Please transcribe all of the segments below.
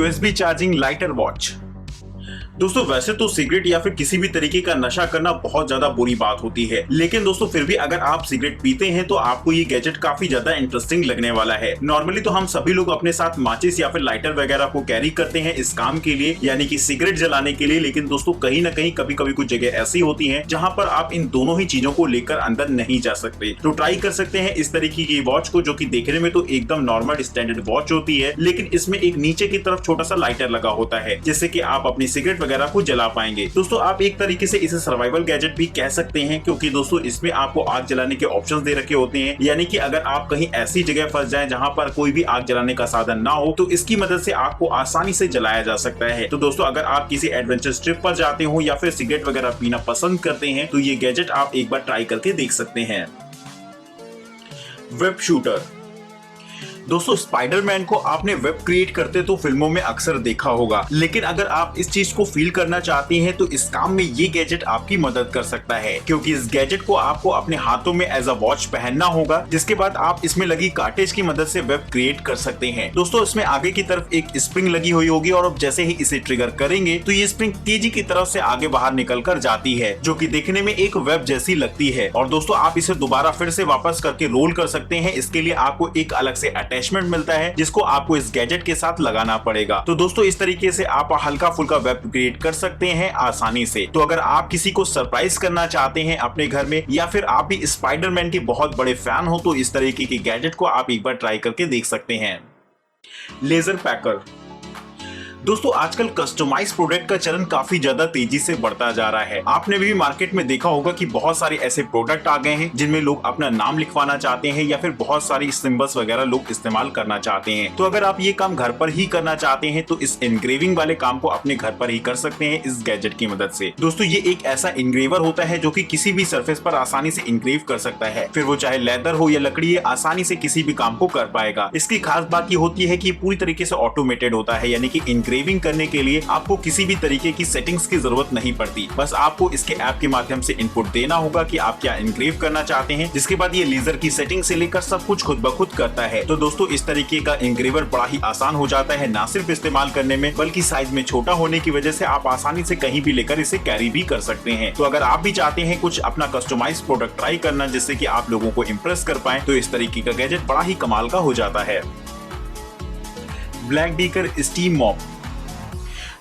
USB charging lighter watch. दोस्तों वैसे तो सिगरेट या फिर किसी भी तरीके का नशा करना बहुत ज्यादा बुरी बात होती है, लेकिन दोस्तों फिर भी अगर आप सिगरेट पीते हैं तो आपको ये गैजेट काफी ज्यादा इंटरेस्टिंग लगने वाला है। नॉर्मली तो हम सभी लोग अपने साथ माचिस या फिर लाइटर वगैरह को कैरी करते हैं इस काम के लिए, यानी कि सिगरेट जलाने के लिए। लेकिन दोस्तों कहीं ना कहीं कभी कभी कुछ जगह ऐसी होती है जहाँ पर आप इन दोनों ही चीजों को लेकर अंदर नहीं जा सकते, तो ट्राई कर सकते हैं इस तरीके की वॉच को, जो कि देखने में तो एकदम नॉर्मल स्टैंडर्ड वॉच होती है, लेकिन इसमें एक नीचे की तरफ छोटा सा लाइटर लगा होता है जिससे कि आप अपनी सिगरेट वगैरह को जला पाएंगे। दोस्तों आप एक तरीके से इसे सर्वाइवल गैजेट भी कह सकते हैं, क्योंकि दोस्तों इसमें आपको आग जलाने के ऑप्शंस दे रखे होते हैं, यानी कि अगर आप कहीं ऐसी जगह फंस जाएं जहां पर कोई भी आग जलाने का साधन ना हो तो इसकी मदद से आग को आसानी से जलाया जा सकता है। तो दोस्तों अगर आप किसी एडवेंचर ट्रिप पर जाते हो या फिर सिगरेट वगैरह पीना पसंद करते हैं तो ये गैजेट आप एक बार ट्राई करके देख सकते हैं। Web shooter. दोस्तों स्पाइडरमैन को आपने वेब क्रिएट करते तो फिल्मों में अक्सर देखा होगा, लेकिन अगर आप इस चीज को फील करना चाहते हैं तो इस काम में ये गैजेट आपकी मदद कर सकता है, क्योंकि इस गैजेट को आपको अपने हाथों में एज अ वॉच पहनना होगा, जिसके बाद आप इसमें लगी कार्टेज की मदद से वेब क्रिएट कर सकते हैं। दोस्तों इसमें आगे की तरफ एक स्प्रिंग लगी हुई होगी और अब जैसे ही इसे ट्रिगर करेंगे तो ये स्प्रिंग तेजी की तरफ से आगे बाहर निकल कर जाती है, जो कि देखने में एक वेब जैसी लगती है। और दोस्तों आप इसे दोबारा फिर से वापस करके रोल कर सकते हैं। इसके लिए आपको एक अलग से अटैचमेंट मिलता है जिसको आपको इस गैजेट के साथ लगाना पड़ेगा। तो दोस्तों इस तरीके से आप हल्का फुल्का वेब क्रिएट कर सकते हैं आसानी से। तो अगर आप किसी को सरप्राइज करना चाहते हैं अपने घर में, या फिर आप भी स्पाइडरमैन के बहुत बड़े फैन हो, तो इस तरीके के गैजेट को आप एक बार ट्राई करके देख सकते हैं। लेजर पैकर। दोस्तों आजकल कस्टमाइज प्रोडक्ट का चलन काफी ज्यादा तेजी से बढ़ता जा रहा है। आपने भी मार्केट में देखा होगा कि बहुत सारे ऐसे प्रोडक्ट आ गए हैं जिनमें लोग अपना नाम लिखवाना चाहते हैं या फिर बहुत सारी सिंबल्स वगैरह लोग इस्तेमाल करना चाहते हैं। तो अगर आप ये काम घर पर ही करना चाहते हैं तो इस एनग्रेविंग वाले काम को अपने घर पर ही कर सकते हैं इस गैजेट की मदद से। दोस्तों ये एक ऐसा इनग्रेवर होता है जो कि किसी भी सरफेस पर आसानी से इनग्रेव कर सकता है, फिर वो चाहे लेदर हो या लकड़ी, ये आसानी से किसी भी काम को कर पाएगा। इसकी खास बात ये होती है कि पूरी तरीके से ऑटोमेटेड होता है, यानी कि इनग्रेविंग करने के लिए आपको किसी भी तरीके की सेटिंग्स की जरूरत नहीं पड़ती। बस आपको इसके ऐप के माध्यम से इनपुट देना होगा कि आप क्या इनग्रेव करना चाहते हैं, जिसके बाद ये लेजर की सेटिंग से लेकर सब कुछ खुद ब खुद करता है। तो दोस्तों इस तरीके का इनग्रेवर बड़ा ही आसान हो जाता है, ना सिर्फ इस्तेमाल करने में बल्कि साइज में छोटा होने की वजह से आप आसानी से कहीं भी लेकर इसे कैरी भी कर सकते हैं। तो अगर आप भी चाहते हैं कुछ अपना कस्टमाइज प्रोडक्ट ट्राई करना जिससे कि आप लोगों को इम्प्रेस कर पाए, तो इस तरीके का गैजेट बड़ा ही कमाल का हो जाता है। Black Decker steam mop.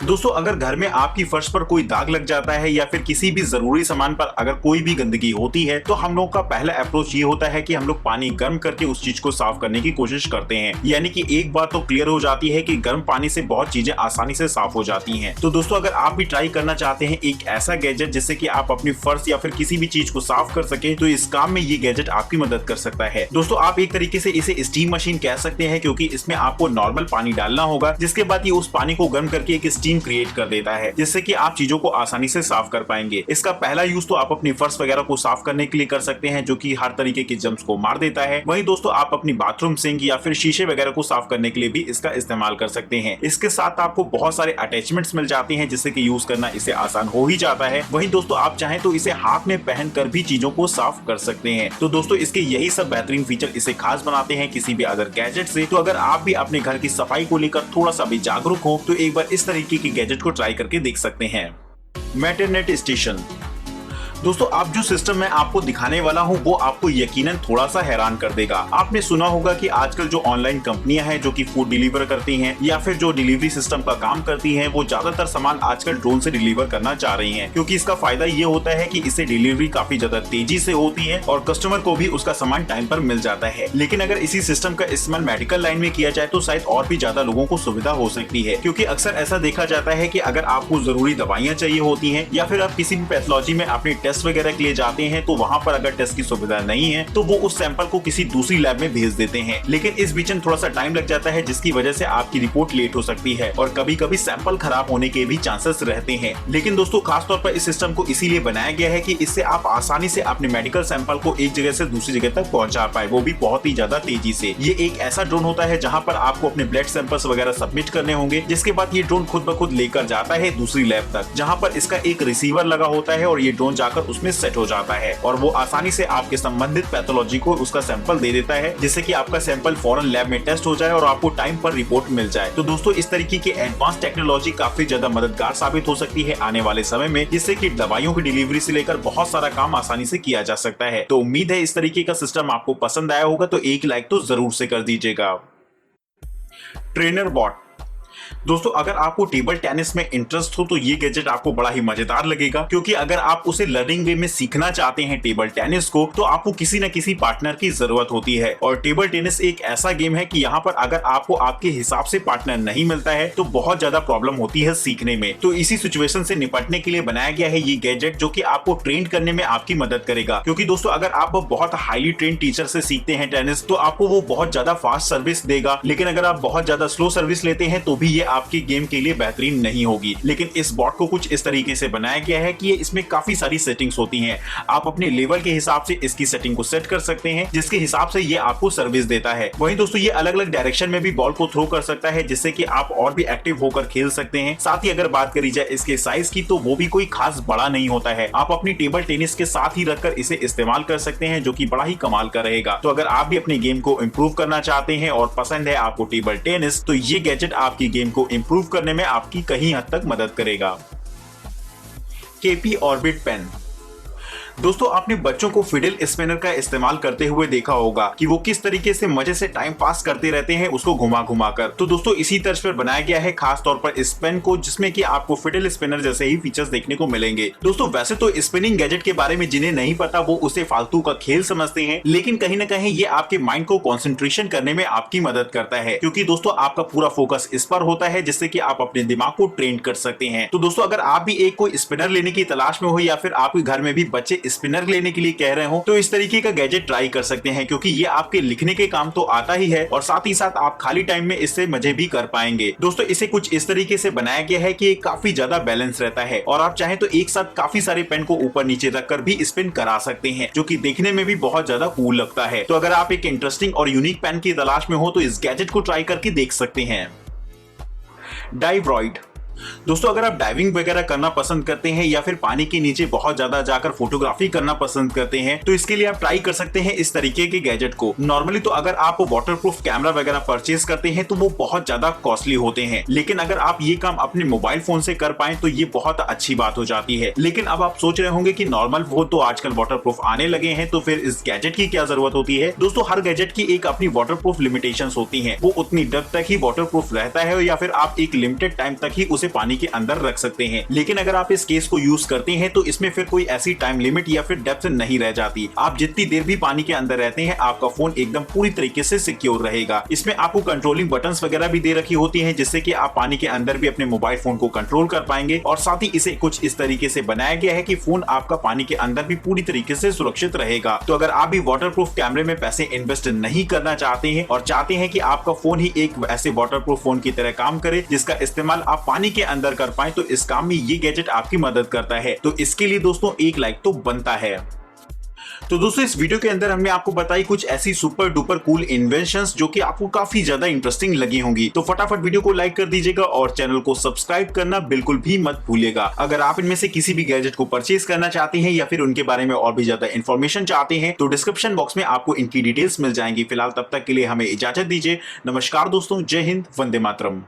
दोस्तों अगर घर में आपकी फर्श पर कोई दाग लग जाता है या फिर किसी भी जरूरी सामान पर अगर कोई भी गंदगी होती है, तो हम लोग का पहला अप्रोच ये होता है कि हम लोग पानी गर्म करके उस चीज को साफ करने की कोशिश करते हैं। यानी कि एक बात तो क्लियर हो जाती है कि गर्म पानी से बहुत चीजें आसानी से साफ हो जाती हैं। तो दोस्तों अगर आप भी ट्राई करना चाहते हैं एक ऐसा गैजेट जिससे कि आप अपनी फर्श या फिर किसी भी चीज को साफ कर सके, तो इस काम में ये गैजेट आपकी मदद कर सकता है। दोस्तों आप एक तरीके से इसे स्टीम मशीन कह सकते हैं, क्योंकि इसमें आपको नॉर्मल पानी डालना होगा, जिसके बाद ये उस पानी को गर्म करके एक स्टीम क्रिएट कर देता है, जिससे कि आप चीजों को आसानी से साफ कर पाएंगे। इसका पहला यूज तो आप अपनी फर्श वगैरह को साफ करने के लिए कर सकते हैं, जो कि हर तरीके के जर्म्स को मार देता है। वहीं दोस्तों आप अपनी बाथरूम सिंक या फिर शीशे वगैरह को साफ करने के लिए भी इसका इस्तेमाल कर सकते हैं। इसके साथ आपको बहुत सारे अटैचमेंट्स मिल जाते हैं जिससे कि यूज करना इसे आसान हो ही जाता है। वहीं दोस्तों आप चाहें तो इसे हाथ में पहन कर भी चीजों को साफ कर सकते हैं। तो दोस्तों इसके यही सब बेहतरीन फीचर इसे खास बनाते हैं किसी भी अदर गैजेट से। तो अगर आप भी अपने घर की सफाई को लेकर थोड़ा सा भी जागरूक हो तो एक बार इस तरीके के गैजेट को ट्राई करके देख सकते हैं। मैटरनेट स्टेशन। दोस्तों अब जो सिस्टम मैं आपको दिखाने वाला हूं वो आपको यकीनन थोड़ा सा हैरान कर देगा। आपने सुना होगा कि आजकल जो ऑनलाइन कंपनियां हैं जो कि फूड डिलीवर करती हैं या फिर जो डिलीवरी सिस्टम का काम करती हैं, वो ज्यादातर सामान आजकल ड्रोन से डिलीवर करना चाह रही हैं, क्योंकि इसका फायदा ये होता है कि इससे डिलीवरी काफी ज्यादा तेजी से होती है और कस्टमर को भी उसका सामान टाइम पर मिल जाता है। लेकिन अगर इसी सिस्टम का इस्तेमाल मेडिकल लाइन में किया जाए तो शायद और भी ज्यादा लोगों को सुविधा हो सकती है, क्योंकि अक्सर ऐसा देखा जाता है कि अगर आपको जरूरी दवाइयाँ चाहिए होती है या फिर आप किसी भी पैथोलॉजी में अपने टेस्ट वगैरह के लिए जाते हैं, तो वहां पर अगर टेस्ट की सुविधा नहीं है तो वो उस सैंपल को किसी दूसरी लैब में भेज देते हैं। लेकिन इस बीच में थोड़ा सा टाइम लग जाता है, जिसकी वजह से आपकी रिपोर्ट लेट हो सकती है और कभी कभी सैंपल खराब होने के भी चांसेस रहते हैं। लेकिन दोस्तों खासतौर पर इस सिस्टम को इसीलिए बनाया गया है कि इससे आप आसानी से अपने मेडिकल सैंपल को एक जगह से दूसरी जगह तक पहुंचा पाए, वो भी बहुत ही ज्यादा तेजी से। ये एक ऐसा ड्रोन होता है जहां पर आपको अपने ब्लड सैंपल्स वगैरह सबमिट करने होंगे, जिसके बाद ये ड्रोन खुद ब खुद लेकर जाता है दूसरी लैब तक, जहां पर इसका एक रिसीवर लगा होता है और ये ड्रोन जाकर उसमें सेट हो जाता है और वो आसानी से आपके संबंधित पैथोलॉजी को उसका सैंपल दे देता है, जिससे कि आपका सैंपल फौरन लैब में टेस्ट हो जाए और आपको टाइम पर रिपोर्ट मिल जाए। तो दोस्तों इस तरीके की एडवांस टेक्नोलॉजी काफी ज्यादा मददगार साबित हो सकती है आने वाले समय में, जिससे कि दवाइयों की डिलीवरी से लेकर बहुत सारा काम आसानी से किया जा सकता है। तो उम्मीद है इस तरीके का सिस्टम आपको पसंद आया होगा, तो एक लाइक तो जरूर से कर दीजिएगा। Trainer bot. दोस्तों अगर आपको टेबल टेनिस में इंटरेस्ट हो तो ये गैजेट आपको बड़ा ही मजेदार लगेगा, क्योंकि अगर आप उसे लर्निंग वे में सीखना चाहते हैं टेबल टेनिस को, तो आपको किसी न किसी पार्टनर की जरूरत होती है। और टेबल टेनिस एक ऐसा गेम है कि यहाँ पर अगर आपको आपके हिसाब से पार्टनर नहीं मिलता है तो बहुत ज्यादा प्रॉब्लम होती है सीखने में। तो इसी सिचुएशन से निपटने के लिए बनाया गया है ये गैजेट, जो कि आपको ट्रेन करने में आपकी मदद करेगा। क्योंकि दोस्तों अगर आप बहुत हाईली ट्रेन टीचर से सीखते हैं टेनिस, तो आपको वो बहुत ज्यादा फास्ट सर्विस देगा, लेकिन अगर आप बहुत ज्यादा स्लो सर्विस लेते हैं तो भी ये आपकी गेम के लिए बेहतरीन नहीं होगी। लेकिन इस बॉट को कुछ इस तरीके से बनाया गया है कि ये इसमें काफी सारी सेटिंग्स होती हैं। आप अपने लेवल के हिसाब से इसकी सेटिंग को सेट कर सकते हैं, जिसके हिसाब से ये आपको सर्विस देता है। वहीं दोस्तों ये अलग अलग डायरेक्शन में भी बॉल को थ्रो कर सकता है, जिससे कि आप और भी एक्टिव होकर खेल सकते हैं। साथ ही अगर बात करी जाए इसके साइज की, तो वो भी कोई खास बड़ा नहीं होता है। आप अपनी टेबल टेनिस के साथ ही रखकर इसे इस्तेमाल कर सकते हैं, जो कि बड़ा ही कमाल का रहेगा। तो अगर आप भी अपनी गेम को इम्प्रूव करना चाहते हैं और पसंद है आपको टेबल टेनिस, तो ये गैजेट आपकी गेम को इम्प्रूव करने में आपकी कहीं हद तक मदद करेगा। KP orbit pen. दोस्तों आपने बच्चों को फिडल स्पिनर का इस्तेमाल करते हुए देखा होगा कि वो किस तरीके से मजे से टाइम पास करते रहते हैं उसको घुमा घुमा कर। तो दोस्तों इसी तर्ज पर बनाया गया है खास तौर पर इस पेन को, जिसमें कि आपको फिडल स्पिनर जैसे ही फीचर्स देखने को मिलेंगे। दोस्तों वैसे तो स्पिनिंग गैजेट के बारे में जिन्हें नहीं पता वो उसे फालतू का खेल समझते हैं, लेकिन कहीं ना कहीं ये आपके माइंड को कॉन्सेंट्रेशन करने में आपकी मदद करता है, क्योंकि दोस्तों आपका पूरा फोकस इस पर होता है, जिससे कि आप अपने दिमाग को ट्रेन कर सकते हैं। तो दोस्तों अगर आप भी एक कोई स्पिनर लेने की तलाश में हो, या फिर आपके घर में भी बच्चे स्पिनर लेने के लिए कह रहे हो, तो इस तरीके का गैजेट ट्राई कर सकते हैं, क्योंकि ये आपके लिखने के काम तो आता ही है और साथ ही साथ आप खाली टाइम में इससे मजे भी कर पाएंगे। दोस्तों इसे कुछ इस तरीके से बनाया गया है कि ये काफी ज्यादा बैलेंस रहता है और आप चाहें तो एक साथ काफी सारे पेन को ऊपर नीचे रखकर भी स्पिन करा सकते हैं, जो कि देखने में भी बहुत ज्यादा कूल लगता है। तो अगर आप एक इंटरेस्टिंग और यूनिक पेन की तलाश में हो तो इस गैजेट को ट्राई करके देख सकते हैं। डाइवरॉइड। दोस्तों अगर आप डाइविंग वगैरह करना पसंद करते हैं या फिर पानी के नीचे बहुत ज्यादा जाकर फोटोग्राफी करना पसंद करते हैं, तो इसके लिए आप ट्राई कर सकते हैं इस तरीके के गैजेट को। नॉर्मली तो अगर आप वाटरप्रूफ कैमरा वगैरह परचेज करते हैं तो वो बहुत ज्यादा कॉस्टली होते हैं, लेकिन अगर आप ये काम अपने मोबाइल फोन से कर पाए तो ये बहुत अच्छी बात हो जाती है। लेकिन अब आप सोच रहे होंगे कि नॉर्मल वो तो आजकल वाटरप्रूफ आने लगे हैं, तो फिर इस गैजेट की क्या जरूरत होती है। दोस्तों हर गैजेट की एक अपनी वाटरप्रूफ लिमिटेशंस होती हैं, वो उतनी डेप्थ तक ही वाटरप्रूफ रहता है या फिर आप एक लिमिटेड टाइम तक ही उसे पानी के अंदर रख सकते हैं। लेकिन अगर आप इस केस को यूज करते हैं तो इसमें फिर कोई ऐसी टाइम लिमिट या फिर डेप्थ नहीं रह जाती। आप जितनी देर भी पानी के अंदर रहते हैं आपका फोन एकदम पूरी तरीके से सिक्योर रहेगा। इसमें आपको कंट्रोलिंग बटन्स वगैरह भी दे रखी होती हैं, जिससे कि आप पानी के अंदर भी अपने मोबाइल फोन को कंट्रोल कर पाएंगे। और साथ ही इसे कुछ इस तरीके से बनाया गया है कि फोन आपका पानी के अंदर भी पूरी तरीके से सुरक्षित रहेगा। तो अगर आप भी वाटरप्रूफ कैमरे में पैसे इन्वेस्ट नहीं करना चाहते हैं और चाहते हैं कि आपका फोन ही एक ऐसे वाटरप्रूफ फोन की तरह काम करे जिसका इस्तेमाल आप पानी के अंदर कर पाए, तो इस काम में ये गैजेट आपकी मदद करता है। तो इसके लिए दोस्तों एक लाइक तो बनता है। तो दोस्तों इस वीडियो के अंदर हमने आपको बताई कुछ ऐसी सुपर डुपर कूल इन्वेंशंस जो कि आपको काफी ज्यादा इंटरेस्टिंग लगी होंगी। तो फटाफट वीडियो को लाइक कर दीजिएगा और चैनल को सब्सक्राइब करना बिल्कुल भी मत भूलिएगा। अगर आप इनमें से किसी भी गैजेट को परचेज करना चाहते हैं या फिर उनके बारे में और भी ज्यादा इन्फॉर्मेशन चाहते हैं तो डिस्क्रिप्शन बॉक्स में आपको इनकी डिटेल्स मिल जाएंगी। फिलहाल तब तक के लिए हमें इजाजत दीजिए। नमस्कार दोस्तों, जय हिंद, वंदे मातरम।